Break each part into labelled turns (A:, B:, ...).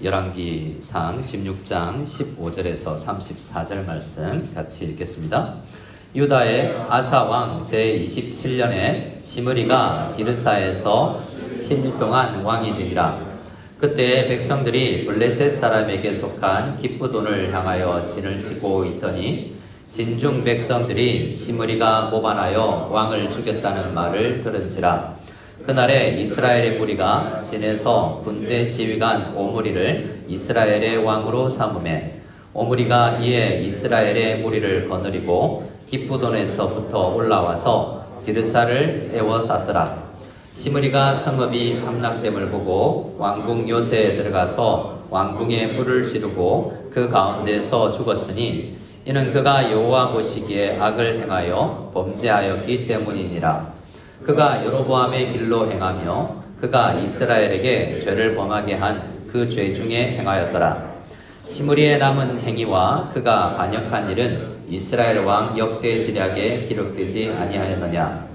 A: 열왕기상 16장 15절에서 34절 말씀 같이 읽겠습니다. 유다의 아사 왕 제27년에 시므리가 디르사에서 7일 동안 왕이 되니라. 그때 백성들이 블레셋 사람에게 속한 기쁘돈을 향하여 진을 치고 있더니 진중 백성들이 시므리가 모반하여 왕을 죽였다는 말을 들은지라. 그날에 이스라엘의 무리가 진에서 군대 지휘관 오므리를 이스라엘의 왕으로 삼음해 오므리가 이에 이스라엘의 무리를 거느리고 기쁘돈에서부터 올라와서 디르사를 에워쌌더라. 시므리가 성읍이 함락됨을 보고 왕궁 요새에 들어가서 왕궁에 불을 지르고 그 가운데서 죽었으니 이는 그가 여호와 보시기에 악을 행하여 범죄하였기 때문이니라. 그가 여로보암의 길로 행하며 그가 이스라엘에게 죄를 범하게 한 그 죄 중에 행하였더라. 시므리의 남은 행위와 그가 반역한 일은 이스라엘 왕 역대지략에 기록되지 아니하였느냐.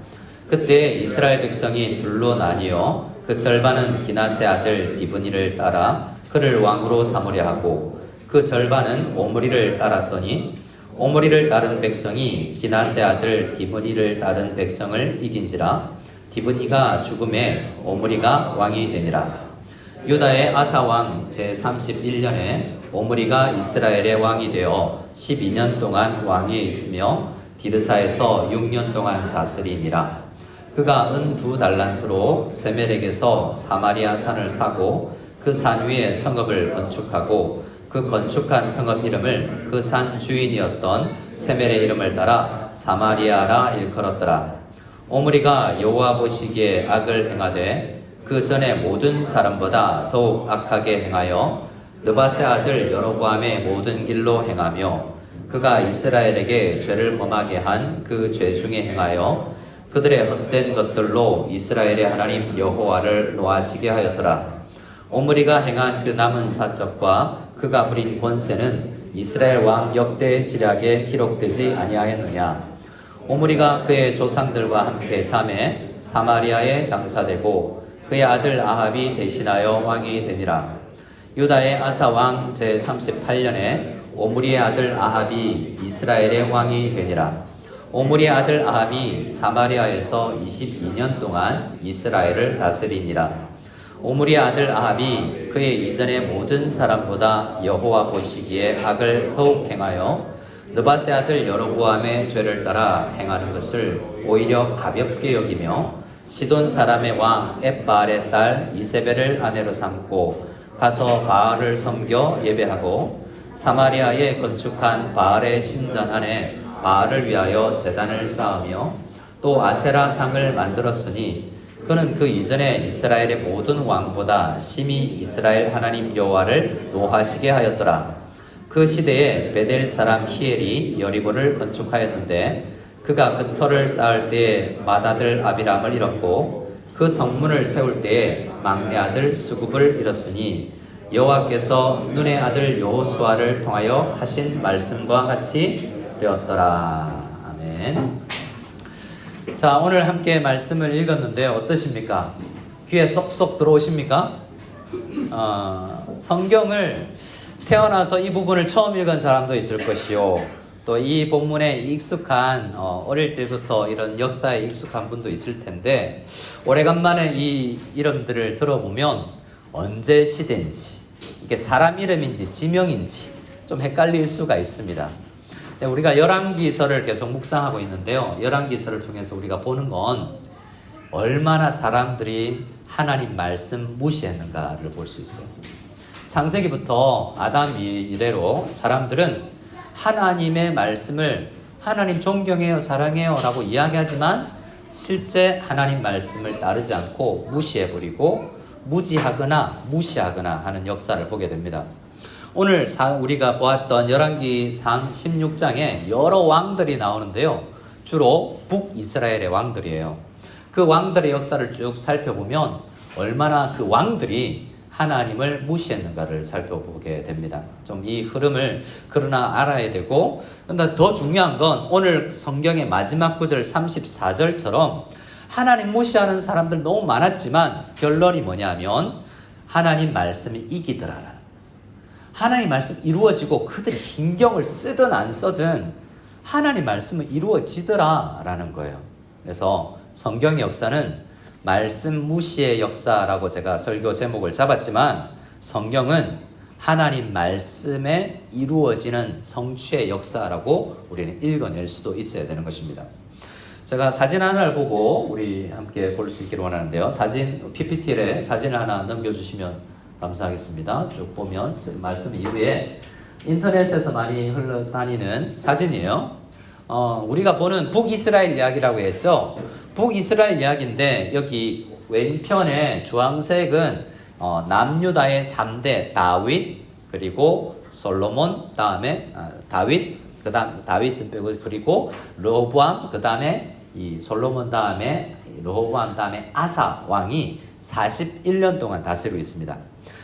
A: 그때 이스라엘 백성이 둘로 나뉘어 그 절반은 기낫의 아들 디브니를 따라 그를 왕으로 삼으려 하고 그 절반은 오므리를 따랐더니 오므리를 따른 백성이 기낫의 아들 디브니를 따른 백성을 이긴지라. 디브니가 죽음에 오므리가 왕이 되니라. 유다의 아사 왕 제31년에 오므리가 이스라엘의 왕이 되어 12년 동안 왕위에 있으며 디르사에서 6년 동안 다스리니라. 그가 은 2달란트로 세멜에게서 사마리아 산을 사고 그 산 위에 성읍을 건축하고 그 건축한 성읍 이름을 그 산 주인이었던 세멜의 이름을 따라 사마리아라 일컬었더라. 오므리가 여호와 보시기에 악을 행하되 그 전에 모든 사람보다 더욱 악하게 행하여 느밧의 아들 여로보암의 모든 길로 행하며 그가 이스라엘에게 죄를 범하게 한 그 죄 중에 행하여 그들의 헛된 것들로 이스라엘의 하나님 여호와를 노하시게 하였더라. 오므리가 행한 그 남은 사적과 그가 부린 권세는 이스라엘 왕 역대 지략에 기록되지 아니하였느냐. 오므리가 그의 조상들과 함께 잠에 사마리아에 장사되고 그의 아들 아합이 대신하여 왕이 되니라. 유다의 아사 왕 제38년에 오므리의 아들 아합이 이스라엘의 왕이 되니라. 오므리의 아들 아합이 사마리아에서 22년 동안 이스라엘을 다스리니라. 오므리의 아들 아합이 그의 이전의 모든 사람보다 여호와 보시기에 악을 더욱 행하여 느밧의 아들 여로보암의 죄를 따라 행하는 것을 오히려 가볍게 여기며 시돈 사람의 왕 엣바알의 딸 이세벨을 아내로 삼고 가서 바알을 섬겨 예배하고 사마리아에 건축한 바알의 신전 안에 바알을 위하여 제단을 쌓으며 또 아세라 상을 만들었으니 그는 그 이전에 이스라엘의 모든 왕보다 심히 이스라엘 하나님 여호와를 노하시게 하였더라. 그 시대에 베델 사람 히엘이 여리고를 건축하였는데 그가 그 터를 쌓을 때에 맏아들 아비람을 잃었고 그 성문을 세울 때에 막내 아들 수굽을 잃었으니 여호와께서 눈의 아들 여호수아를 통하여 하신 말씀과 같이 되었더라. 아멘. 자, 오늘 함께 말씀을 읽었는데 어떠십니까? 귀에 쏙쏙 들어오십니까? 성경을 태어나서 이 부분을 처음 읽은 사람도 있을 것이요, 또 이 본문에 익숙한 어릴 때부터 이런 역사에 익숙한 분도 있을 텐데 오래간만에 이 이름들을 들어보면 언제 시대인지, 이게 사람 이름인지 지명인지 좀 헷갈릴 수가 있습니다. 우리가 열왕기서를 계속 묵상하고 있는데요, 열왕기서를 통해서 우리가 보는 건 얼마나 사람들이 하나님 말씀 무시했는가를 볼 수 있어요. 창세기부터 아담 이래로 사람들은 하나님의 말씀을 하나님 존경해요, 사랑해요 라고 이야기하지만 실제 하나님 말씀을 따르지 않고 무시해버리고 무지하거나 무시하거나 하는 역사를 보게 됩니다. 오늘 우리가 보았던 열왕기상 16장에 여러 왕들이 나오는데요, 주로 북이스라엘의 왕들이에요. 그 왕들의 역사를 쭉 살펴보면 얼마나 그 왕들이 하나님을 무시했는가를 살펴보게 됩니다. 좀 이 흐름을 그러나 알아야 되고, 근데 더 중요한 건 오늘 성경의 마지막 구절 34절처럼 하나님 무시하는 사람들 너무 많았지만 결론이 뭐냐면 하나님 말씀이 이기더라. 하나님 말씀 이루어지고 그들이 신경을 쓰든 안 쓰든 하나님 말씀은 이루어지더라라는 거예요. 그래서 성경의 역사는 말씀 무시의 역사라고 제가 설교 제목을 잡았지만 성경은 하나님 말씀에 이루어지는 성취의 역사라고 우리는 읽어낼 수도 있어야 되는 것입니다. 제가 사진 하나를 보고 우리 함께 볼 수 있기를 원하는데요. 사진 PPT에 사진을 하나 넘겨주시면 감사하겠습니다. 쭉 보면 말씀 이후에 인터넷에서 많이 흘러다니는 사진이에요. 우리가 보는 북이스라엘 이야기라고 했죠. 북이스라엘 이야기인데 여기 왼편에 주황색은 남유다의 3대 다윗 그리고 솔로몬 다음에 다윗 그다음 다윗은 빼고 그리고 르호보암 그다음에 이 솔로몬 다음에 르호보암 다음에 아사 왕이 41년 동안 다스리고 있습니다.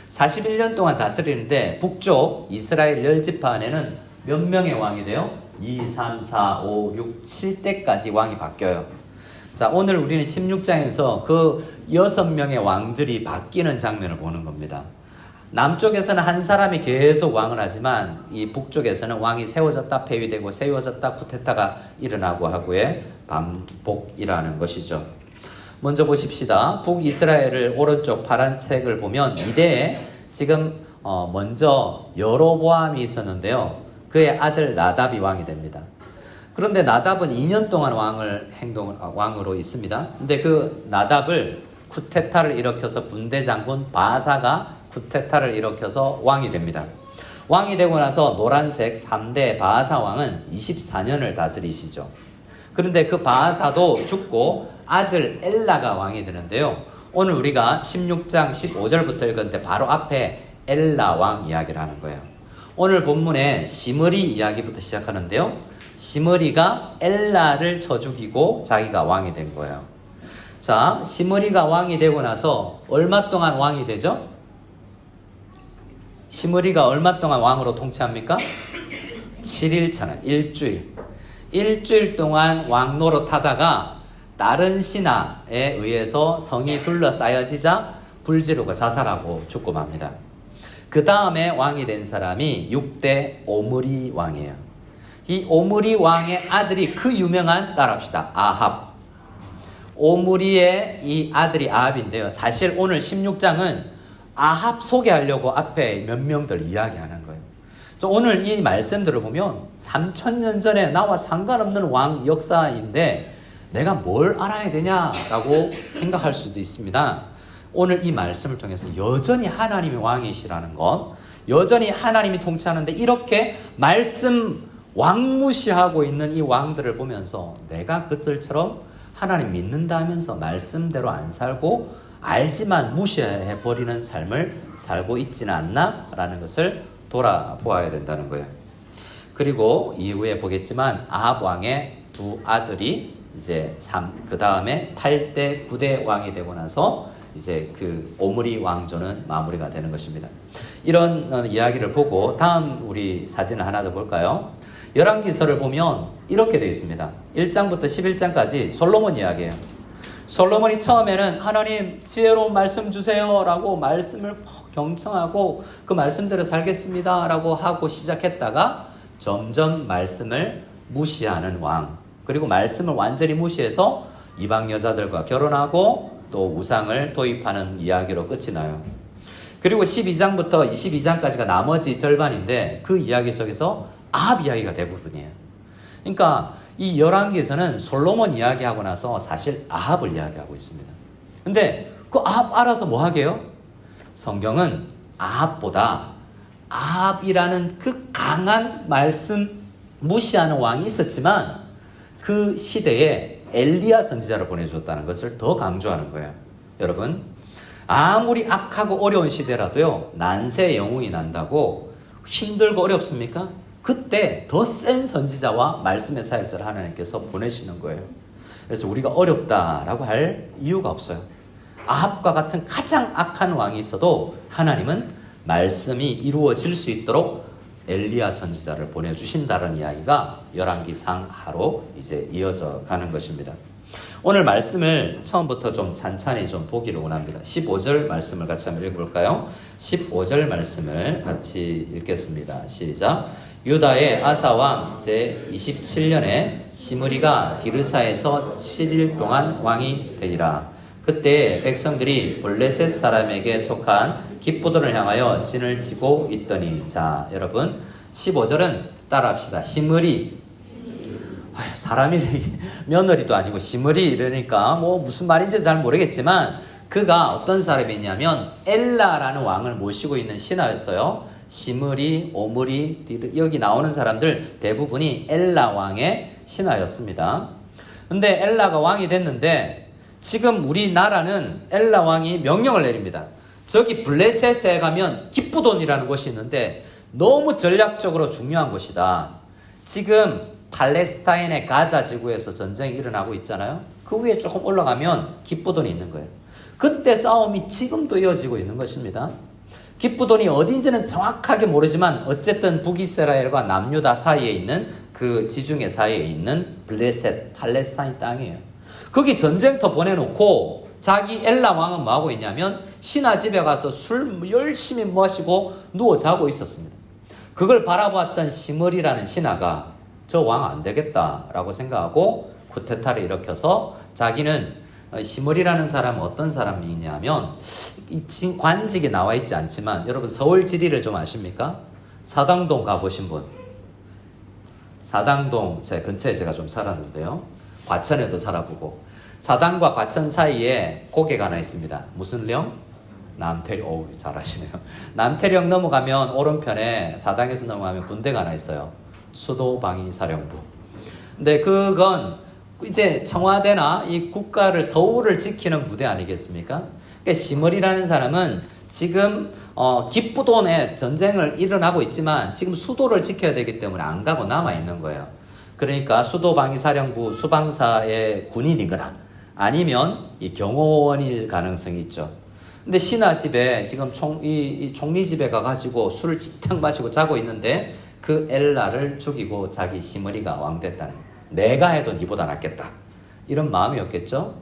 A: 41년 동안 다스리는데 북쪽 이스라엘 10지파 안에는 몇 명의 왕이 돼요? 2, 3, 4, 5, 6, 7대까지 왕이 바뀌어요. 자, 오늘 우리는 16장에서 그 6명의 왕들이 바뀌는 장면을 보는 겁니다. 남쪽에서는 한 사람이 계속 왕을 하지만 이 북쪽에서는 왕이 세워졌다 폐위되고 세워졌다 쿠데타가 일어나고 하고의 반복이라는 것이죠. 먼저 보십시다. 북이스라엘을 오른쪽 파란 책을 보면 이때에 지금 먼저 여로보암이 있었는데요. 그의 아들 나답이 왕이 됩니다. 그런데 나답은 2년 동안 왕으로 있습니다. 근데 그 나답을 쿠데타를 일으켜서 군대 장군 바사가 쿠데타를 일으켜서 왕이 됩니다. 왕이 되고 나서 노란색 3대 바사 왕은 24년을 다스리시죠. 그런데 그 바사도 죽고 아들 엘라가 왕이 되는데요. 오늘 우리가 16장 15절부터 읽었는데 바로 앞에 엘라 왕 이야기를 하는 거예요. 오늘 본문에 시므리 이야기부터 시작하는데요. 시므리가 엘라를 쳐 죽이고 자기가 왕이 된 거예요. 자, 시므리가 왕이 되고 나서 얼마 동안 왕이 되죠? 시므리가 얼마 동안 왕으로 통치합니까? 7일차나 일주일. 일주일 동안 왕 노릇하다가 다른 신하에 의해서 성이 둘러싸여지자 불지르고 자살하고 죽고 맙니다. 그 다음에 왕이 된 사람이 6대 오므리 왕이에요. 이 오므리 왕의 아들이 그 유명한 따라합시다. 아합. 오므리의 이 아들이 아합인데요. 사실 오늘 16장은 아합 소개하려고 앞에 몇 명들 이야기하는 거예요. 오늘 이 말씀들을 보면 3000년 전에 나와 상관없는 왕 역사인데 내가 뭘 알아야 되냐라고 생각할 수도 있습니다. 오늘 이 말씀을 통해서 여전히 하나님이 왕이시라는 것, 여전히 하나님이 통치하는데 이렇게 말씀 왕무시하고 있는 이 왕들을 보면서 내가 그들처럼 하나님 믿는다 하면서 말씀대로 안 살고 알지만 무시해버리는 삶을 살고 있지는 않나? 라는 것을 돌아보아야 된다는 거예요. 그리고 이후에 보겠지만 아합 왕의 두 아들이 이제 그 다음에 8대 9대 왕이 되고 나서 이제 그 오므리 왕조는 마무리가 되는 것입니다. 이런 이야기를 보고 다음 우리 사진을 하나 더 볼까요? 열왕기서를 보면 이렇게 되어 있습니다. 1장부터 11장까지 솔로몬 이야기예요. 솔로몬이 처음에는 하나님 지혜로운 말씀 주세요 라고 말씀을 경청하고 그 말씀대로 살겠습니다 라고 하고 시작했다가 점점 말씀을 무시하는 왕, 그리고 말씀을 완전히 무시해서 이방 여자들과 결혼하고 또 우상을 도입하는 이야기로 끝이 나요. 그리고 12장부터 22장까지가 나머지 절반인데 그 이야기 속에서 아합 이야기가 대부분이에요. 그러니까 이 열왕기에서는 솔로몬 이야기하고 나서 사실 아합을 이야기하고 있습니다. 근데 그 아합 알아서 뭐 하게요? 성경은 아합보다 아합이라는 그 강한 말씀 무시하는 왕이 있었지만 그 시대에 엘리야 선지자를 보내줬다는 것을 더 강조하는 거예요. 여러분, 아무리 악하고 어려운 시대라도요, 난세의 영웅이 난다고 힘들고 어렵습니까? 그때 더 센 선지자와 말씀의 사역자를 하나님께서 보내시는 거예요. 그래서 우리가 어렵다라고 할 이유가 없어요. 아합과 같은 가장 악한 왕이 있어도 하나님은 말씀이 이루어질 수 있도록 엘리야 선지자를 보내주신다는 이야기가 열왕기상 하로 이제 이어져 가는 것입니다. 오늘 말씀을 처음부터 좀 찬찬히 좀 보기를 원합니다. 15절 말씀을 같이 한번 읽어볼까요? 15절 말씀을 같이 읽겠습니다. 시작. 유다의 아사왕 제27년에 시므리가 디르사에서 7일 동안 왕이 되니라. 그때 백성들이 블레셋 사람에게 속한 기쁘돈을 향하여 진을 치고 있더니. 자, 여러분 15절은 따라합시다. 시므리, 사람이 며느리도 아니고 시므리 이러니까 뭐 무슨 말인지 잘 모르겠지만 그가 어떤 사람이냐면 엘라라는 왕을 모시고 있는 신하였어요. 시므리, 오므리, 여기 나오는 사람들 대부분이 엘라 왕의 신하였습니다. 근데 엘라가 왕이 됐는데 지금 우리나라는 엘라 왕이 명령을 내립니다. 저기 블레셋에 가면 기쁘돈이라는 곳이 있는데 너무 전략적으로 중요한 곳이다. 지금 팔레스타인의 가자 지구에서 전쟁이 일어나고 있잖아요. 그 위에 조금 올라가면 기쁘돈이 있는 거예요. 그때 싸움이 지금도 이어지고 있는 것입니다. 기쁘돈이 어딘지는 정확하게 모르지만 어쨌든 북이스라엘과 남유다 사이에 있는 그 지중해 사이에 있는 블레셋, 팔레스타인 땅이에요. 거기 전쟁터 보내놓고 자기 엘라 왕은 뭐하고 있냐면 신하 집에 가서 술 열심히 마시고 누워 자고 있었습니다. 그걸 바라보았던 시므리라는 신하가 저 왕 안 되겠다라고 생각하고 쿠데타를 일으켜서 자기는 시므리라는 사람은 어떤 사람이냐면 관직에 나와 있지 않지만 여러분 서울 지리를 좀 아십니까? 사당동 가보신 분? 사당동 제 근처에 제가 좀 살았는데요. 과천에도 살아보고 사당과 과천 사이에 고개가 하나 있습니다. 무슨 령? 남태령. 오, 잘하시네요. 남태령 넘어가면 오른편에 사당에서 넘어가면 군대가 하나 있어요. 수도방위사령부. 근데 그건 이제 청와대나 이 국가를 서울을 지키는 부대 아니겠습니까? 그러니까 시므리라는 사람은 지금 기쁘돈에 전쟁을 일어나고 있지만 지금 수도를 지켜야 되기 때문에 안 가고 남아 있는 거예요. 그러니까 수도방위사령부 수방사의 군인이거나 아니면 이 경호원일 가능성이 있죠. 근데 신하 집에 지금 이 총리 집에 가가지고 술을 찌탕 마시고 자고 있는데 그 엘라를 죽이고 자기 시므리가 왕 됐다는, 내가 해도 니보다 낫겠다, 이런 마음이었겠죠.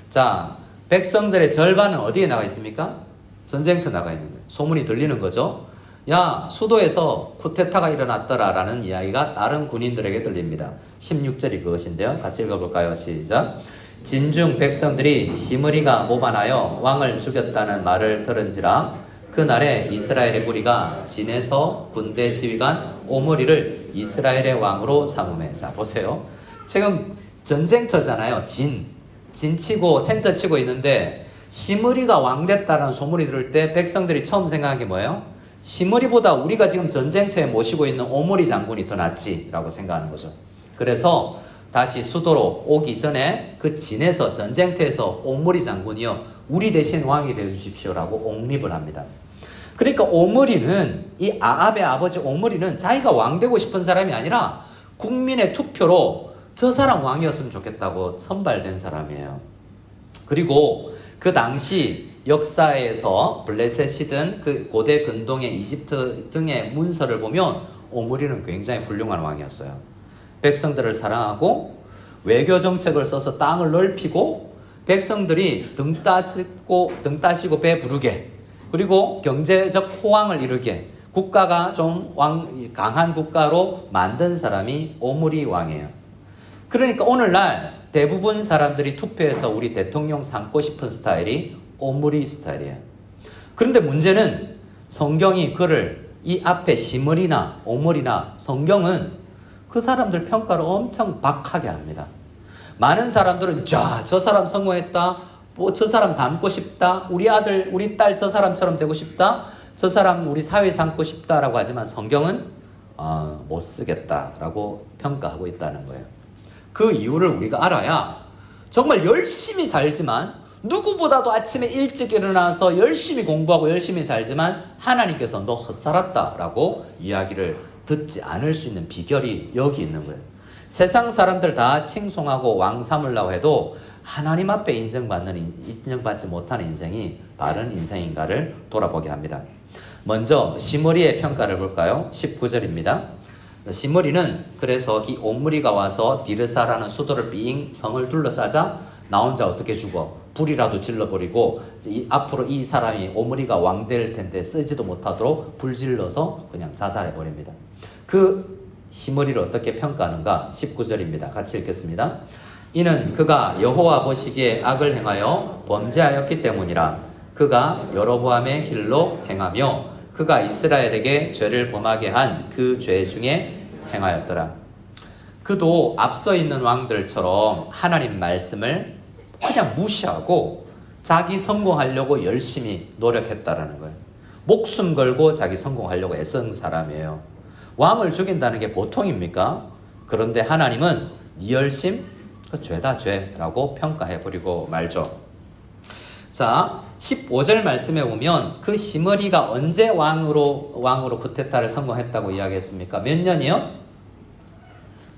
A: 자, 백성들의 절반은 어디에 나가 있습니까? 전쟁터 나가 있는 거예요. 소문이 들리는 거죠. 야, 수도에서 쿠데타가 일어났더라 라는 이야기가 다른 군인들에게 들립니다. 16절이 그것인데요. 같이 읽어볼까요? 시작. 진중 백성들이 시므리가 모반하여 왕을 죽였다는 말을 들은지라. 그날에 이스라엘의 무리가 진에서 군대 지휘관 오므리를 이스라엘의 왕으로 삼으매. 자, 보세요. 지금 전쟁터잖아요. 진 치고 텐트 치고 있는데 시므리가 왕 됐다는 소문이 들을 때 백성들이 처음 생각한 게 뭐예요? 시므리보다 우리가 지금 전쟁터에 모시고 있는 오므리 장군이 더 낫지라고 생각하는 거죠. 그래서 다시 수도로 오기 전에 그 진에서 전쟁터에서 오므리 장군이요, 우리 대신 왕이 되어주십시오라고 옹립을 합니다. 그러니까 오므리는, 이 아합의 아버지 오므리는 자기가 왕 되고 싶은 사람이 아니라 국민의 투표로 저 사람 왕이었으면 좋겠다고 선발된 사람이에요. 그리고 그 당시 역사에서 블레셋이든 그 고대 근동의 이집트 등의 문서를 보면 오므리는 굉장히 훌륭한 왕이었어요. 백성들을 사랑하고 외교 정책을 써서 땅을 넓히고 백성들이 등 따시고 배 부르게, 그리고 경제적 호황을 이루게 국가가 좀 강한 국가로 만든 사람이 오므리 왕이에요. 그러니까 오늘날 대부분 사람들이 투표해서 우리 대통령 삼고 싶은 스타일이 오므리 스타일이에요. 그런데 문제는 성경이 그를 이 앞에 시므리나 오므리나 성경은 그 사람들 평가를 엄청 박하게 합니다. 많은 사람들은 저 사람 성공했다, 뭐 저 사람 닮고 싶다, 우리 아들 우리 딸 저 사람처럼 되고 싶다, 저 사람 우리 사회 삼고 싶다라고 하지만 성경은 못 쓰겠다라고 평가하고 있다는 거예요. 그 이유를 우리가 알아야 정말 열심히 살지만, 누구보다도 아침에 일찍 일어나서 열심히 공부하고 열심히 살지만 하나님께서 너 헛살았다라고 이야기를 듣지 않을 수 있는 비결이 여기 있는 거예요. 세상 사람들 다 칭송하고 왕 삼으려고 해도 하나님 앞에 인정받지 못하는 인생이 바른 인생인가를 돌아보게 합니다. 먼저 시므리의 평가를 볼까요? 19절입니다. 시므리는 그래서 이 옴므리가 와서 디르사라는 수도를 삥 성을 둘러싸자 나 혼자 어떻게 죽어? 불이라도 질러버리고 앞으로 이 사람이 옴므리가 왕 될 텐데 쓰지도 못하도록 불 질러서 그냥 자살해버립니다. 그 시므리를 어떻게 평가하는가? 19절입니다. 같이 읽겠습니다. 이는 그가 여호와 보시기에 악을 행하여 범죄하였기 때문이라. 그가 여로보암의 길로 행하며 그가 이스라엘에게 죄를 범하게 한 그 죄 중에 행하였더라. 그도 앞서 있는 왕들처럼 하나님 말씀을 그냥 무시하고 자기 성공하려고 열심히 노력했다라는 거예요. 목숨 걸고 자기 성공하려고 애쓴 사람이에요. 왕을 죽인다는 게 보통입니까? 그런데 하나님은 네 열심? 그 죄다 죄라고 평가해버리고 말죠. 자, 15절 말씀에 보면 그 시므리가 언제 왕으로 쿠데타를 성공했다고 이야기했습니까? 몇 년이요?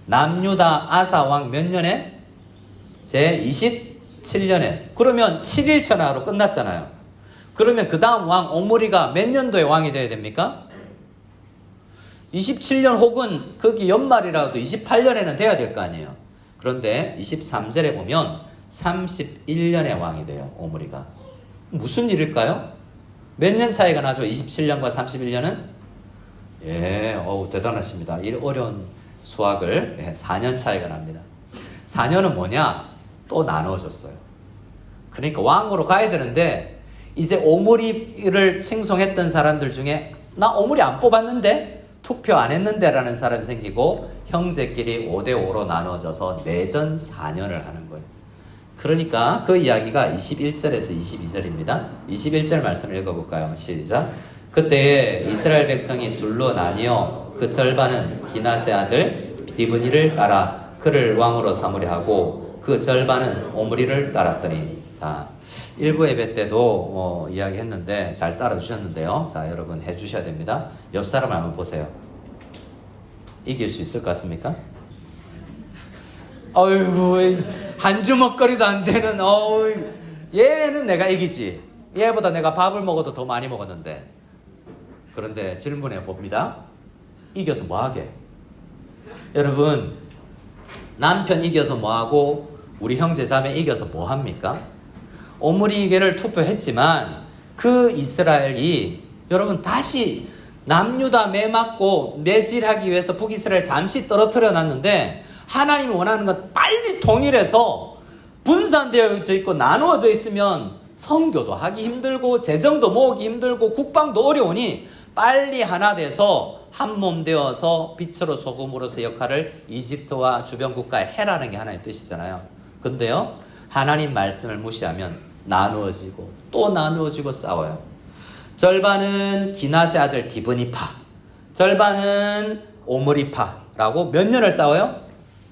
A: 남유다 아사 왕 몇 년에? 제 27년에. 그러면 7일 전하로 끝났잖아요. 그러면 그 다음 왕 오므리가 몇 년도에 왕이 돼야 됩니까? 27년 혹은 거기 연말이라도 28년에는 돼야 될 거 아니에요. 그런데 23절에 보면 31년의 왕이 돼요. 오므리가. 무슨 일일까요? 몇 년 차이가 나죠? 27년과 31년은? 예, 대단하십니다. 이 어려운 수학을 4년 차이가 납니다. 4년은 뭐냐? 또 나눠졌어요. 그러니까 왕으로 가야 되는데 이제 오므리를 칭송했던 사람들 중에 나 오므리 안 뽑았는데? 투표 안 했는데? 라는 사람이 생기고 형제끼리 5대5로 나눠져서 내전 4년을 하는 거예요. 그러니까 그 이야기가 21절에서 22절입니다. 21절 말씀을 읽어볼까요? 시작. 그때 이스라엘 백성이 둘로 나뉘어 그 절반은 기낫의 아들 디브니를 따라 그를 왕으로 삼으려 하고 그 절반은 오므리를 따랐더니, 자, 일부 예배 때도 이야기했는데 잘 따라주셨는데요. 자, 여러분 해주셔야 됩니다. 옆 사람 한번 보세요. 이길 수 있을 것 같습니까? 어이구, 한 주먹거리도 안 되는, 얘는 내가 이기지. 얘보다 내가 밥을 먹어도 더 많이 먹었는데. 그런데 질문해 봅니다. 이겨서 뭐하게? 여러분, 남편 이겨서 뭐하고 우리 형제 자매 이겨서 뭐합니까? 오므리에게를 투표했지만 그 이스라엘이 여러분 다시 남유다 매맞고 매질하기 위해서 북이스라엘 잠시 떨어뜨려 놨는데 하나님이 원하는 건 빨리 통일해서 분산되어 있고 나누어져 있으면 선교도 하기 힘들고 재정도 모으기 힘들고 국방도 어려우니 빨리 하나 돼서 한 몸 되어서 빛으로 소금으로서 역할을 이집트와 주변 국가에 해라는 게 하나의 뜻이잖아요. 근데요, 하나님 말씀을 무시하면 나누어지고 또 나누어지고 싸워요. 절반은 기낫의 아들 디브니파, 절반은 오므리파라고 몇 년을 싸워요?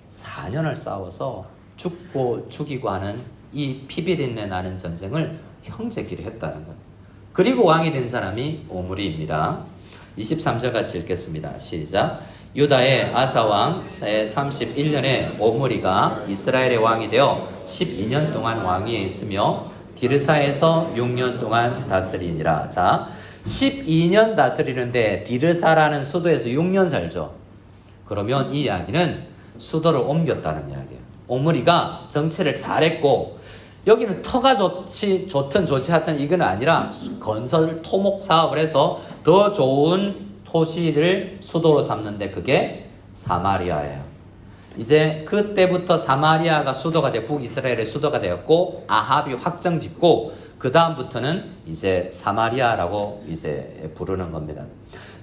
A: 4년을 싸워서 죽고 죽이고 하는 이 피비린내 나는 전쟁을 형제끼리 했다는 거예요. 그리고 왕이 된 사람이 오므리입니다. 23절 같이 읽겠습니다. 시작. 유다의 아사왕 31년에 오므리가 이스라엘의 왕이 되어 12년 동안 왕위에 있으며 디르사에서 6년 동안 다스리니라. 자, 12년 다스리는데 디르사라는 수도에서 6년 살죠. 그러면 이 이야기는 수도를 옮겼다는 이야기예요. 오므리가 정치를 잘했고 여기는 터가 좋든 좋지 않든 이건 아니라 건설 토목 사업을 해서 더 좋은 토지를 수도로 삼는데 그게 사마리아예요. 이제 그때부터 사마리아가 수도가 되고 북이스라엘의 수도가 되었고 아합이 확정 짓고 그 다음부터는 이제 사마리아라고 이제 부르는 겁니다.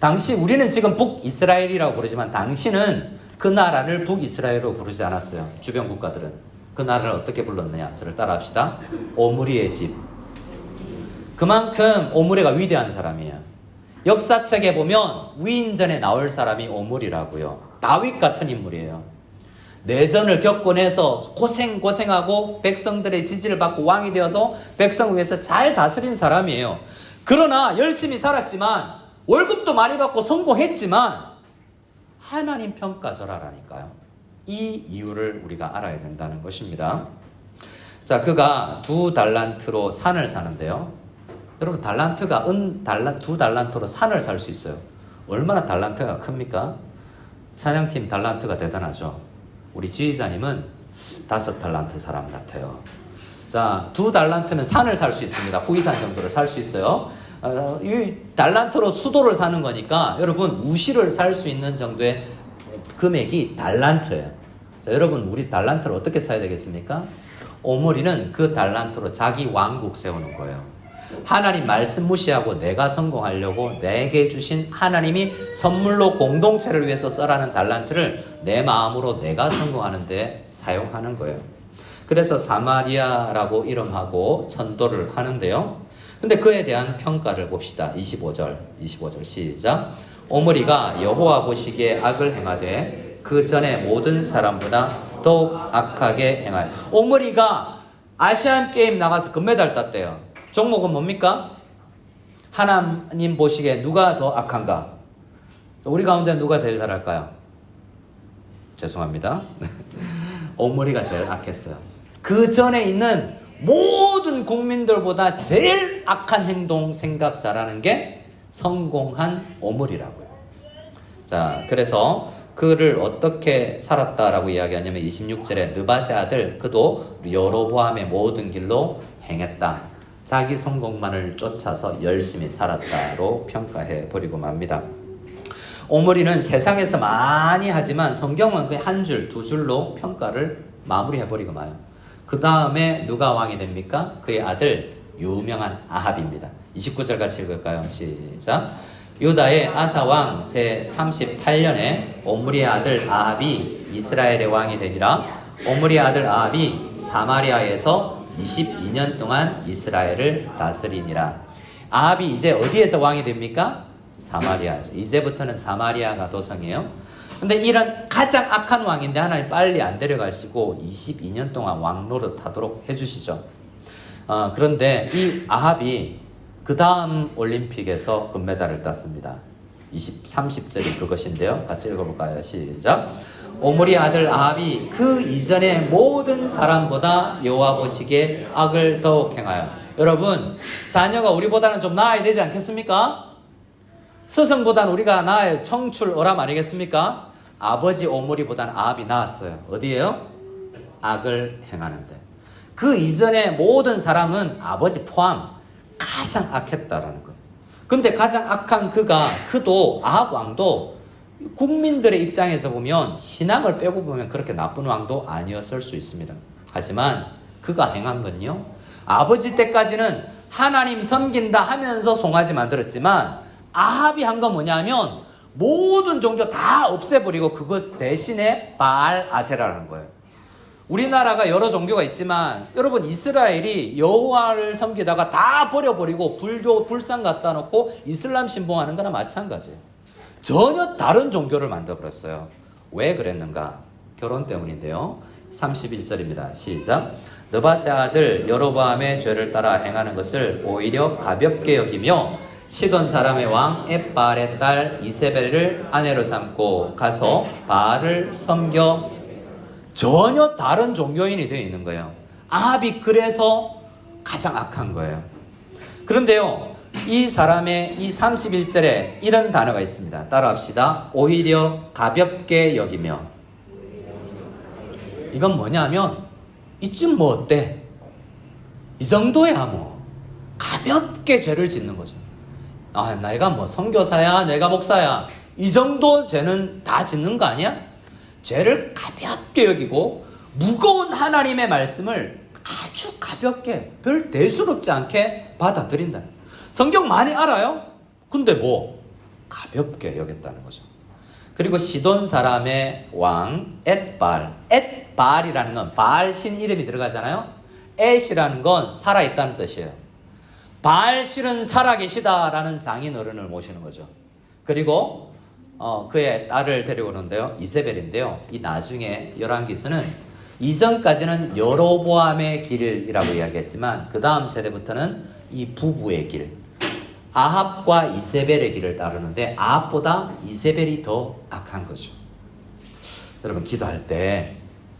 A: 당시 우리는 지금 북이스라엘이라고 부르지만 당시는 그 나라를 북이스라엘로 부르지 않았어요. 주변 국가들은. 그 나라를 어떻게 불렀느냐? 저를 따라합시다. 오므리의 집. 그만큼 오므리가 위대한 사람이에요. 역사책에 보면 위인전에 나올 사람이 오므리라고요. 다윗 같은 인물이에요. 내전을 겪고 내서 고생하고 백성들의 지지를 받고 왕이 되어서 백성을 위해서 잘 다스린 사람이에요. 그러나 열심히 살았지만 월급도 많이 받고 성공했지만 하나님 평가절하라니까요. 이 이유를 우리가 알아야 된다는 것입니다. 자, 그가 2달란트로 산을 사는데요. 여러분, 달란트가 두 달란트로 산을 살 수 있어요. 얼마나 달란트가 큽니까? 찬양팀 달란트가 대단하죠. 우리 지휘자님은 5달란트 사람 같아요. 자, 2달란트는 산을 살 수 있습니다. 후이산 정도를 살 수 있어요. 이 달란트로 수도를 사는 거니까 여러분 우시를 살 수 있는 정도의 금액이 달란트예요. 자, 여러분 우리 달란트를 어떻게 써야 되겠습니까? 오므리는 그 달란트로 자기 왕국 세우는 거예요. 하나님 말씀 무시하고 내가 성공하려고 내게 주신 하나님이 선물로 공동체를 위해서 써라는 달란트를 내 마음으로 내가 성공하는 데 사용하는 거예요. 그래서 사마리아라고 이름하고 전도를 하는데요. 근데 그에 대한 평가를 봅시다. 25절 시작. 오므리가 여호와 보시기에 악을 행하되 그 전에 모든 사람보다 더욱 악하게 행하여. 오므리가 아시안 게임 나가서 금메달 땄대요. 종목은 뭡니까? 하나님 보시기에 누가 더 악한가? 우리 가운데 누가 제일 잘할까요? 죄송합니다. 오므리가 제일 악했어요. 그 전에 있는 모든 국민들보다 제일 악한 행동, 생각 잘하는 게 성공한 오므리라고요. 자, 그래서 그를 어떻게 살았다라고 이야기하냐면 26절에 느밧의 아들 그도 여로보암의 모든 길로 행했다. 자기 성공만을 쫓아서 열심히 살았다로 평가해 버리고 맙니다. 오므리는 세상에서 많이 하지만 성경은 그냥 한 줄, 두 줄로 평가를 마무리해 버리고 마요. 그 다음에 누가 왕이 됩니까? 그의 아들 유명한 아합입니다. 29절 같이 읽을까요? 시작. 유다의 아사 왕 제38년에 오므리의 아들 아합이 이스라엘의 왕이 되니라. 오므리의 아들 아합이 사마리아에서 22년 동안 이스라엘을 다스리니라. 아합이 이제 어디에서 왕이 됩니까? 사마리아죠. 이제부터는 사마리아가 도성이에요. 근데 이런 가장 악한 왕인데 하나님 빨리 안 데려가시고 22년 동안 왕 노릇하도록 해주시죠. 그런데 이 아합이 그 다음 올림픽에서 금메달을 땄습니다. 30절이 그것인데요. 같이 읽어볼까요? 시작. 오므리 아들 아합이 그 이전의 모든 사람보다 여호와 보시기에 악을 더욱 행하여. 여러분, 자녀가 우리보다는 좀 나아야 되지 않겠습니까? 스승보다는 우리가 나아야 청출 어람 아니겠습니까? 아버지 오므리보다는 아합이 나았어요. 어디에요? 악을 행하는데. 그 이전의 모든 사람은 아버지 포함 가장 악했다라는 거예요. 근데 가장 악한 그도 아합 왕도 국민들의 입장에서 보면 신앙을 빼고 보면 그렇게 나쁜 왕도 아니었을 수 있습니다. 하지만 그가 행한 건요, 아버지 때까지는 하나님 섬긴다 하면서 송아지 만들었지만 아합이 한 건 뭐냐면 모든 종교 다 없애버리고 그것 대신에 바알 아세라를 한 거예요. 우리나라가 여러 종교가 있지만 여러분 이스라엘이 여호와를 섬기다가 다 버려버리고 불교 불상 갖다 놓고 이슬람 신봉하는 거나 마찬가지예요. 전혀 다른 종교를 만들어버렸어요. 왜 그랬는가? 결혼 때문인데요. 31절입니다. 시작. 느밧의 아들 여로보암의 죄를 따라 행하는 것을 오히려 가볍게 여기며 시돈 사람의 왕 엣바알의 딸 이세벨을 아내로 삼고 가서 바알을 섬겨. 전혀 다른 종교인이 되어 있는 거예요. 아합이 그래서 가장 악한 거예요. 그런데요, 이 사람의 이 31절에 이런 단어가 있습니다. 따라합시다. 오히려 가볍게 여기며. 이건 뭐냐면 이쯤 뭐 어때? 이 정도야 뭐. 가볍게 죄를 짓는 거죠. 아, 내가 뭐 선교사야, 내가 목사야, 이 정도 죄는 다 짓는 거 아니야? 죄를 가볍게 여기고 무거운 하나님의 말씀을 아주 가볍게, 별 대수롭지 않게 받아들인다. 성경 많이 알아요? 근데 뭐 가볍게 여겼다는 거죠. 그리고 시돈 사람의 왕 엣바알. 엣바알이라는 건 바알 신 이름이 들어가잖아요. 엣이라는 건 살아있다는 뜻이에요. 바알 신은 살아계시다라는 장인어른을 모시는 거죠. 그리고 그의 딸을 데리고 오는데요. 이세벨인데요. 이 나중에 열왕기서는 이전까지는 여로보암의 길이라고 이야기했지만 그 다음 세대부터는 이 부부의 길, 아합과 이세벨의 길을 따르는데 아합보다 이세벨이 더 악한 거죠. 여러분 기도할 때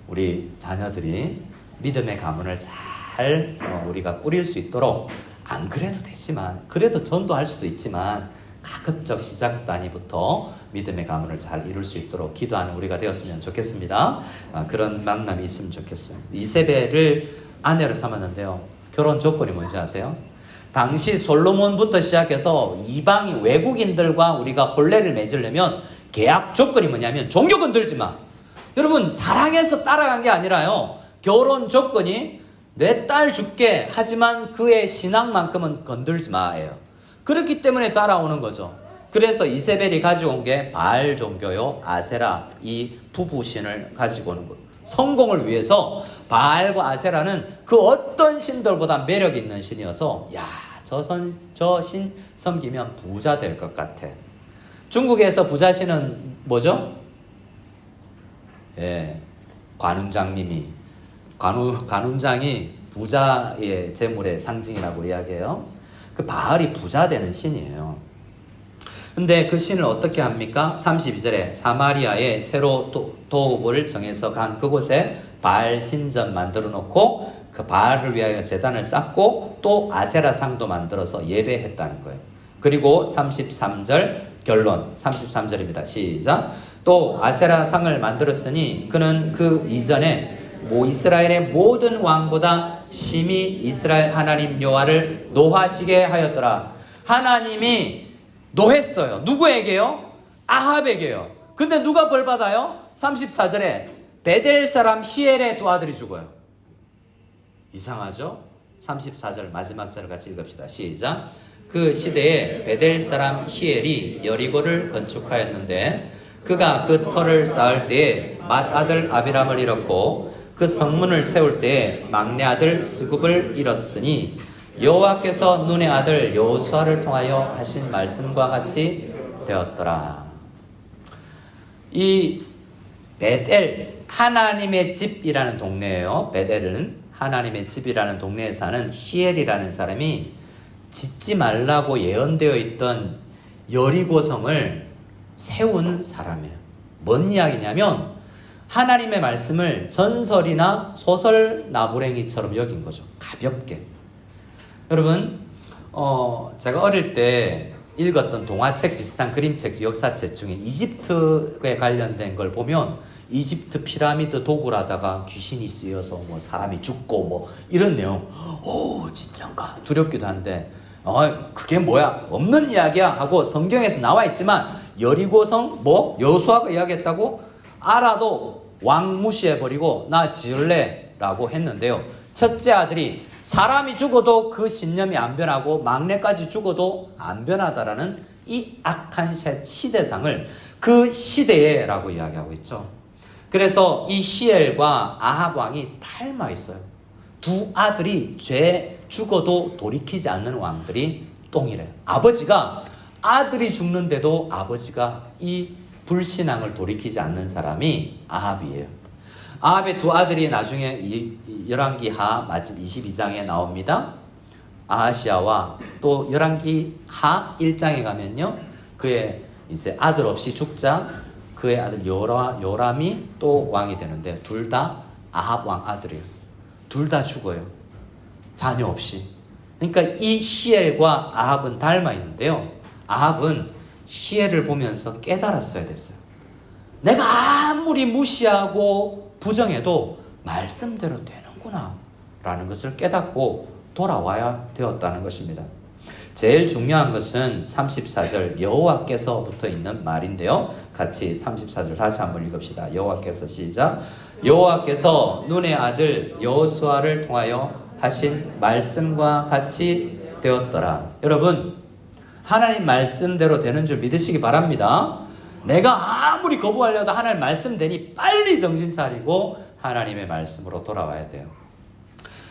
A: 우리 자녀들이 믿음의 가문을 잘 우리가 꾸릴 수 있도록 안 그래도 되지만, 그래도 전도할 수도 있지만 가급적 시작 단위부터 믿음의 가문을 잘 이룰 수 있도록 기도하는 우리가 되었으면 좋겠습니다. 그런 만남이 있으면 좋겠어요. 이세벨을 아내로 삼았는데요. 결혼 조건이 뭔지 아세요? 당시 솔로몬부터 시작해서 이방인 외국인들과 우리가 혼례를 맺으려면 계약 조건이 뭐냐면 종교 건들지 마. 여러분 사랑해서 따라간 게 아니라요. 결혼 조건이 내 딸 줄게 하지만 그의 신앙만큼은 건들지 마예요. 그렇기 때문에 따라오는 거죠. 그래서 이세벨이 가지고 온 게 바알 종교요 아세라 이 부부신을 가지고 오는 거예요. 성공을 위해서 바알과 아세라는 그 어떤 신들보다 매력 있는 신이어서 저 신 섬기면 부자 될 것 같아. 중국에서 부자신은 뭐죠? 관운장이 부자의 재물의 상징이라고 이야기해요. 그 바알이 부자 되는 신이에요. 근데 그 신을 어떻게 합니까? 32절에 사마리아에 새로 도읍을 정해서 간 그곳에 바알 신전 만들어 놓고 그 바알을 위하여 제단을 쌓고 또 아세라 상도 만들어서 예배했다는 거예요. 그리고 33절 결론 33절입니다. 시작. 또 아세라 상을 만들었으니 그는 그 이전에 이스라엘의 모든 왕보다 심히 이스라엘 하나님 여호와를 노하시게 하였더라. 하나님이 노했어요. 누구에게요? 아합에게요. 근데 누가 벌 받아요? 34절에 베델 사람 히엘의 두 아들이 죽어요. 이상하죠? 34절 마지막 절을 같이 읽읍시다. 시작. 그 시대에 베델 사람 히엘이 여리고를 건축하였는데 그가 그 터를 쌓을 때에 맏아들 아비람을 잃었고 그 성문을 세울 때에 막내 아들 스굽을 잃었으니 여호와께서 눈의 아들 여호수아를 통하여 하신 말씀과 같이 되었더라. 이 베델 하나님의 집이라는 동네예요. 베델은 하나님의 집이라는 동네에 사는 히엘이라는 사람이 짓지 말라고 예언되어 있던 여리고성을 세운 사람이에요. 뭔 이야기냐면 하나님의 말씀을 전설이나 소설 나부랭이처럼 여긴 거죠. 가볍게. 여러분 제가 어릴 때 읽었던 동화책 비슷한 그림책 역사책 중에 이집트에 관련된 걸 보면 이집트 피라미드 도굴하다가 귀신이 쓰여서 사람이 죽고 이런 내용 진짠가 두렵기도 한데 그게 뭐야 없는 이야기야 하고 성경에서 나와 있지만 여리고성 여호수아가 이야기했다고 알아도 왕 무시해버리고 나 지을래 라고 했는데요. 첫째 아들이 사람이 죽어도 그 신념이 안 변하고 막내까지 죽어도 안 변하다라는 이 악한 시대상을 그 시대에 라고 이야기하고 있죠. 그래서 이 히엘과 아합 왕이 닮아 있어요. 두 아들이 죄 죽어도 돌이키지 않는 왕들이 똥이래요. 아버지가 아들이 죽는데도 아버지가 이 불신앙을 돌이키지 않는 사람이 아합이에요. 아합의 두 아들이 나중에 열왕기하 22장에 나옵니다. 아하시아와 또 열왕기하 1장에 가면요. 그의 이제 아들 없이 죽자 그의 아들 요람이 또 왕이 되는데 둘 다 아합 왕 아들이에요. 둘 다 죽어요. 자녀 없이. 그러니까 이 히엘과 아합은 닮아 있는데요. 아합은 히엘을 보면서 깨달았어야 됐어요. 내가 아무리 무시하고 부정해도 말씀대로 되는구나 라는 것을 깨닫고 돌아와야 되었다는 것입니다. 제일 중요한 것은 34절 여호와께서 붙어 있는 말인데요. 같이 34절 다시 한번 읽읍시다. 여호와께서 시작. 여호와께서 눈의 아들 여호수아를 통하여 하신 말씀과 같이 되었더라. 여러분 하나님 말씀대로 되는 줄 믿으시기 바랍니다. 내가 아무리 거부하려도 하나님 말씀되니 빨리 정신 차리고 하나님의 말씀으로 돌아와야 돼요.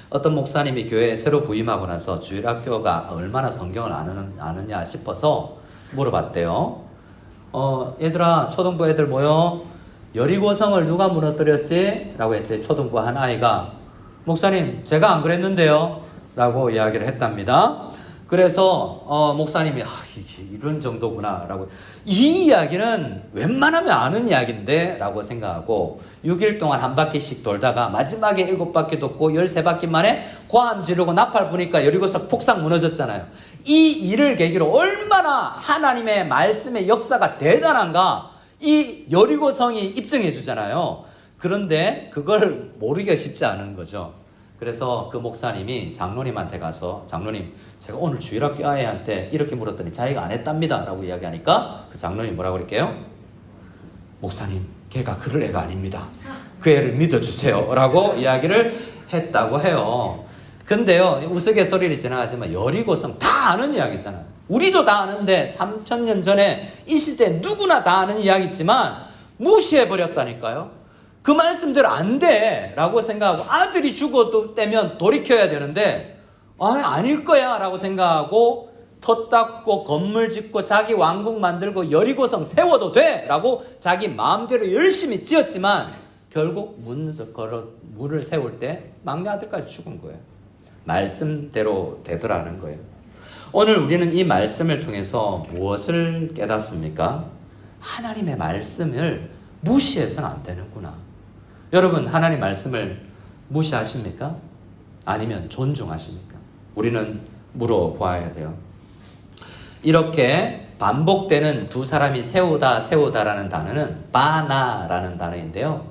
A: 어떤 목사님이 교회에 새로 부임하고 나서 주일학교가 얼마나 성경을 아느냐 싶어서 물어봤대요. 얘들아 초등부 애들 모여 여리고성을 누가 무너뜨렸지? 라고 했더니 초등부 한 아이가 목사님 제가 안 그랬는데요 라고 이야기를 했답니다. 그래서 목사님이 이게 이런 정도구나 라고 이 이야기는 웬만하면 아는 이야기인데 라고 생각하고 6일 동안 한 바퀴씩 돌다가 마지막에 7바퀴 돕고 13바퀴 만에 고함 지르고 나팔 부니까 여리고성 폭삭 무너졌잖아요. 이 일을 계기로 얼마나 하나님의 말씀의 역사가 대단한가 이 여리고성이 입증해 주잖아요. 그런데 그걸 모르기가 쉽지 않은 거죠. 그래서 그 목사님이 장로님한테 가서, 장로님, 제가 오늘 주일학교 아이한테 이렇게 물었더니 자기가 안 했답니다 라고 이야기하니까 그 장로님이 뭐라고 그럴게요? 목사님, 걔가 그럴 애가 아닙니다. 그 애를 믿어주세요 라고 이야기를 했다고 해요. 근데요, 우스갯소리를 지나가지만 여리고성 다 아는 이야기잖아요. 우리도 다 아는데 3000년 전에 이 시대에 누구나 다 아는 이야기지만 무시해버렸다니까요. 그 말씀대로 안 돼 라고 생각하고, 아들이 죽어도 때면 돌이켜야 되는데 아닐 거야 라고 생각하고 터 닦고 건물 짓고 자기 왕국 만들고 여리고성 세워도 돼 라고 자기 마음대로 열심히 지었지만 결국 문을 세울 때 막내 아들까지 죽은 거예요. 말씀대로 되더라는 거예요. 오늘 우리는 이 말씀을 통해서 무엇을 깨닫습니까? 하나님의 말씀을 무시해서는 안 되는구나. 여러분, 하나님 말씀을 무시하십니까? 아니면 존중하십니까? 우리는 물어봐야 돼요. 이렇게 반복되는 두 사람이 세우다라는 단어는 바나라는 단어인데요.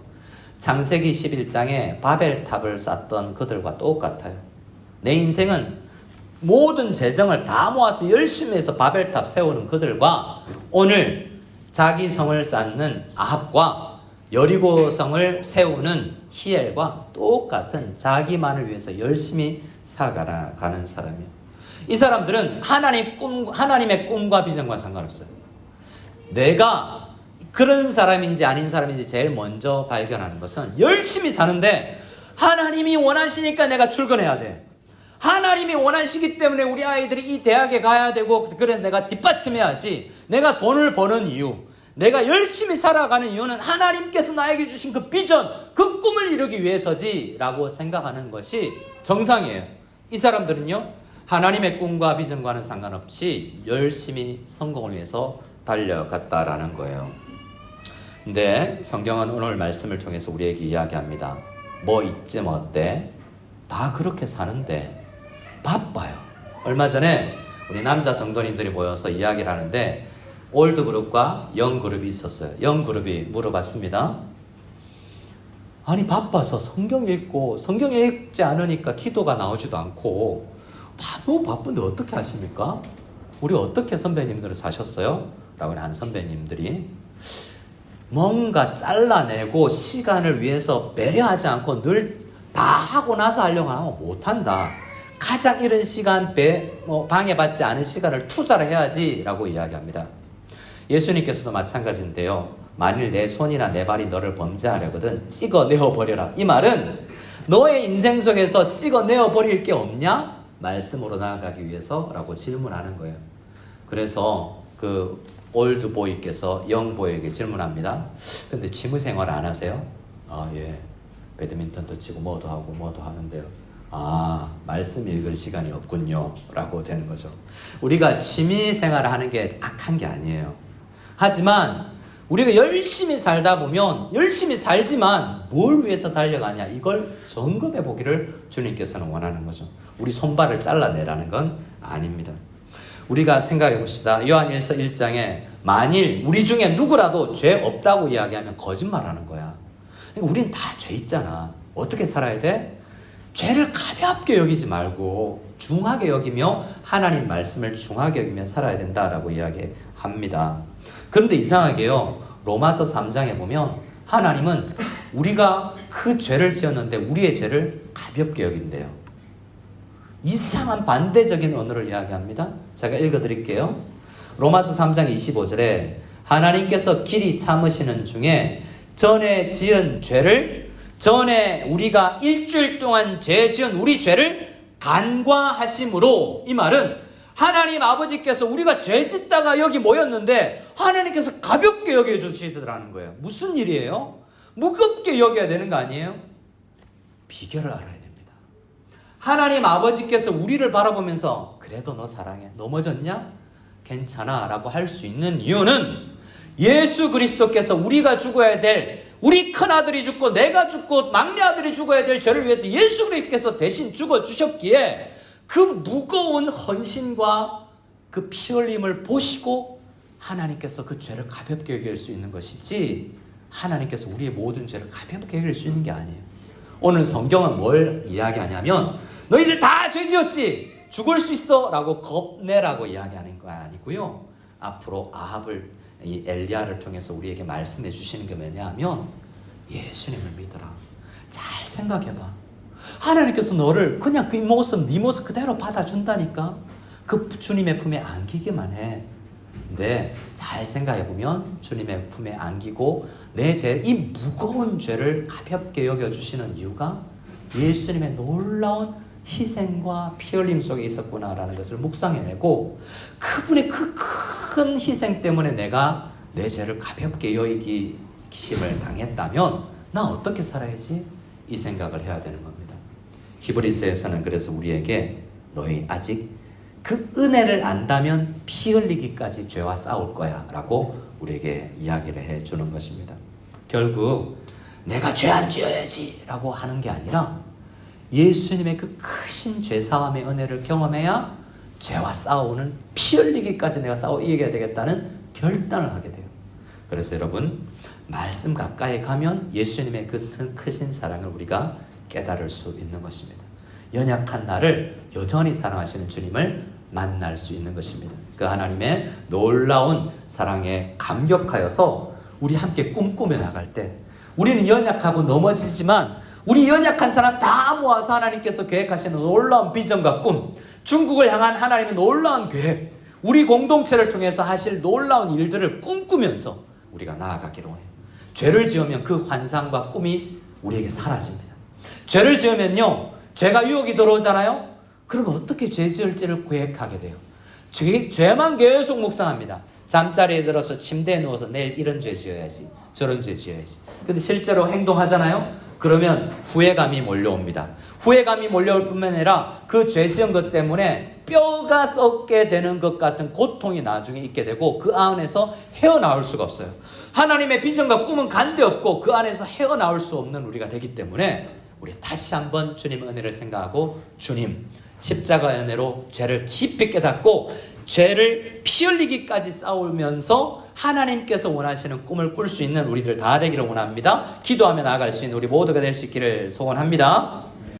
A: 창세기 11장에 바벨탑을 쌓던 그들과 똑같아요. 내 인생은 모든 재정을 다 모아서 열심히 해서 바벨탑 세우는 그들과 오늘 자기 성을 쌓는 아합과 여리고성을 세우는 히엘과 똑같은 자기만을 위해서 열심히 살아가는 사람이에요. 이 사람들은 하나님의 꿈과 비전과 상관없어요. 내가 그런 사람인지 아닌 사람인지 제일 먼저 발견하는 것은 열심히 사는데 하나님이 원하시니까 내가 출근해야 돼. 하나님이 원하시기 때문에 우리 아이들이 이 대학에 가야 되고, 그래 내가 뒷받침해야지. 내가 돈을 버는 이유, 내가 열심히 살아가는 이유는 하나님께서 나에게 주신 그 비전, 그 꿈을 이루기 위해서지 라고 생각하는 것이 정상이에요. 이 사람들은요, 하나님의 꿈과 비전과는 상관없이 열심히 성공을 위해서 달려갔다라는 거예요. 근데 성경은 오늘 말씀을 통해서 우리에게 이야기합니다. 뭐 있지 뭐 어때? 다 그렇게 사는데 바빠요. 얼마 전에 우리 남자 성도님들이 모여서 이야기를 하는데 올드 그룹과 영 그룹이 있었어요. 영 그룹이 물어봤습니다. 아니 바빠서 성경 읽지 않으니까 기도가 나오지도 않고 너무 바쁜데 어떻게 하십니까? 우리 어떻게 선배님들은 사셨어요? 라고 한 선배님들이 뭔가 잘라내고 시간을 위해서 배려하지 않고 늘 다 하고 나서 하려고 하면 못한다. 가장 이른 시간 방해받지 않은 시간을 투자를 해야지 라고 이야기합니다. 예수님께서도 마찬가지인데요. 만일 내 손이나 내 발이 너를 범죄하려거든 찍어내어버려라. 이 말은 너의 인생 속에서 찍어내어버릴 게 없냐? 말씀으로 나아가기 위해서 라고 질문하는 거예요. 그래서 그 올드보이께서 영보에게 질문합니다. 근데 취미생활 안 하세요? 예. 배드민턴도 치고 뭐도 하는데요. 말씀 읽을 시간이 없군요 라고 되는 거죠. 우리가 취미생활을 하는 게 악한 게 아니에요. 하지만 우리가 열심히 살다 보면 열심히 살지만 뭘 위해서 달려가냐, 이걸 점검해 보기를 주님께서는 원하는 거죠. 우리 손발을 잘라내라는 건 아닙니다. 우리가 생각해 봅시다. 요한일서 1장에 만일 우리 중에 누구라도 죄 없다고 이야기하면 거짓말하는 거야. 그러니까 우린 다 죄 있잖아. 어떻게 살아야 돼? 죄를 가볍게 여기지 말고 중하게 여기며 하나님 말씀을 중하게 여기며 살아야 된다라고 이야기합니다. 그런데 이상하게요, 로마서 3장에 보면 하나님은 우리가 그 죄를 지었는데 우리의 죄를 가볍게 여긴대요. 이상한 반대적인 언어를 이야기합니다. 제가 읽어드릴게요. 로마서 3장 25절에 하나님께서 길이 참으시는 중에 전에 지은 죄를, 전에 우리가 일주일 동안 죄 지은 우리 죄를 간과하심으로, 이 말은 하나님 아버지께서 우리가 죄 짓다가 여기 모였는데 하나님께서 가볍게 여겨주시더라는 거예요. 무슨 일이에요? 무겁게 여겨야 되는 거 아니에요? 비결을 알아야 됩니다. 하나님 아버지께서 우리를 바라보면서 그래도 너 사랑해, 넘어졌냐? 괜찮아 라고 할 수 있는 이유는 예수 그리스도께서 우리가 죽어야 될, 우리 큰아들이 죽고 내가 죽고 막내 아들이 죽어야 될 죄를 위해서 예수 그리스도께서 대신 죽어주셨기에 그 무거운 헌신과 그 피 흘림을 보시고 하나님께서 그 죄를 가볍게 여길 수 있는 것이지, 하나님께서 우리의 모든 죄를 가볍게 여길 수 있는 게 아니에요. 오늘 성경은 뭘 이야기하냐면 너희들 다 죄 지었지, 죽을 수 있어 라고 겁내라고 이야기하는 거 아니고요. 앞으로 아합을, 이 엘리야를 통해서 우리에게 말씀해 주시는 게 뭐냐면 예수님을 믿어라. 잘 생각해봐. 하나님께서 너를 그냥 그 모습, 네 모습 그대로 받아준다니까. 그 주님의 품에 안기기만 해. 근데 잘 생각해보면 주님의 품에 안기고 내 죄, 이 무거운 죄를 가볍게 여겨주시는 이유가 예수님의 놀라운 희생과 피 흘림 속에 있었구나라는 것을 묵상해내고, 그분의 그 큰 희생 때문에 내가 내 죄를 가볍게 여기심을 당했다면 나 어떻게 살아야지? 이 생각을 해야 되는 겁니다. 히브리서에서는 그래서 우리에게 너희 아직 그 은혜를 안다면 피 흘리기까지 죄와 싸울 거야 라고 우리에게 이야기를 해주는 것입니다. 결국 내가 죄 안 지어야지 라고 하는 게 아니라 예수님의 그 크신 죄사함의 은혜를 경험해야 죄와 싸우는, 피 흘리기까지 내가 이겨야 되겠다는 결단을 하게 돼요. 그래서 여러분, 말씀 가까이 가면 예수님의 그 크신 사랑을 우리가 깨달을 수 있는 것입니다. 연약한 나를 여전히 사랑하시는 주님을 만날 수 있는 것입니다. 그 하나님의 놀라운 사랑에 감격하여서 우리 함께 꿈꾸며 나갈 때, 우리는 연약하고 넘어지지만 우리 연약한 사람 다 모아서 하나님께서 계획하시는 놀라운 비전과 꿈, 중국을 향한 하나님의 놀라운 계획, 우리 공동체를 통해서 하실 놀라운 일들을 꿈꾸면서 우리가 나아가기로 해요. 죄를 지으면 그 환상과 꿈이 우리에게 사라집니다. 죄를 지으면요, 죄가 유혹이 들어오잖아요. 그럼 어떻게 죄 지을지를 계획하게 돼요. 죄만 계속 묵상합니다. 잠자리에 들어서 침대에 누워서 내일 이런 죄 지어야지, 저런 죄 지어야지. 근데 실제로 행동하잖아요. 그러면 후회감이 몰려옵니다. 후회감이 몰려올 뿐만 아니라 그 죄 지은 것 때문에 뼈가 썩게 되는 것 같은 고통이 나중에 있게 되고 그 안에서 헤어나올 수가 없어요. 하나님의 비전과 꿈은 간데 없고 그 안에서 헤어나올 수 없는 우리가 되기 때문에 우리 다시 한번 주님의 은혜를 생각하고, 주님 십자가의 은혜로 죄를 깊이 깨닫고 죄를 피 흘리기까지 싸우면서 하나님께서 원하시는 꿈을 꿀 수 있는 우리들 다 되기를 원합니다. 기도하며 나아갈 수 있는 우리 모두가 될 수 있기를 소원합니다.